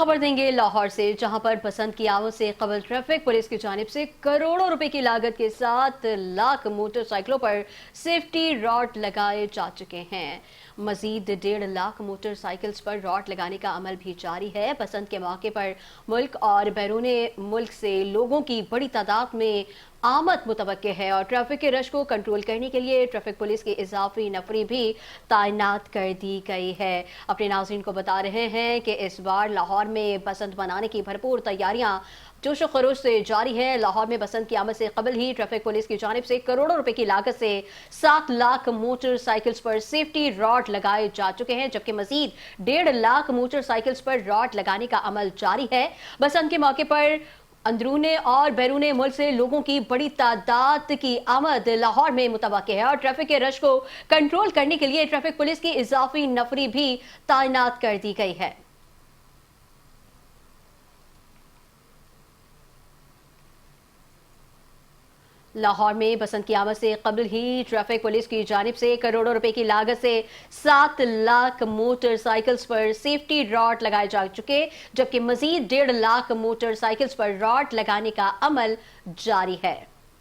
खबर देंगे लाहौर से, जहां पर बसंत की आमद से कबल ट्रैफिक पुलिस की जानिब से करोड़ों रुपए की लागत के 7 लाख मोटरसाइकिलों पर सेफ्टी रॉड लगाए जा चुके हैं। मजीद 1.5 लाख मोटरसाइकिल्स पर रॉड लगाने का अमल भी जारी है। बसंत के मौके पर मुल्क और बैरून मुल्क से लोगों की बड़ी तादाद में आमद मुतवक्के है और ट्रैफिक के रश को कंट्रोल करने के लिए ट्रैफिक पुलिस की इजाफी नफरी भी तैनात कर दी गई है। अपने नाज़रीन को बता रहे हैं कि इस बार लाहौर में बसंत मनाने की भरपूर तैयारियां जोश खरोश से जारी है। लाहौर में बसंत की आमद से कबल ही ट्रैफिक पुलिस की जानिब से करोड़ों रुपए की लागत से 7 लाख मोटरसाइकिल्स पर सेफ्टी रॉड लगाए जा चुके हैं, जबकि मजीद 1.5 लाख मोटरसाइकिल्स पर रॉड लगाने का अमल जारी है। बसंत के मौके पर अंदरूने और बैरूने मुल्क से लोगों की बड़ी तादाद की आमद लाहौर में मुतवक्के है और ट्रैफिक के रश को कंट्रोल करने के लिए ट्रैफिक पुलिस की इजाफी नफरी भी तैनात कर दी गई है। लाहौर में बसंत की आमद से कबल ही ट्रैफिक पुलिस की जानिब से करोड़ों रुपए की लागत से 7 लाख मोटरसाइकिल्स पर सेफ्टी रॉड लगाए जा चुके, जबकि मजीद 1.5 लाख मोटरसाइकिल्स पर रॉड लगाने का अमल जारी है।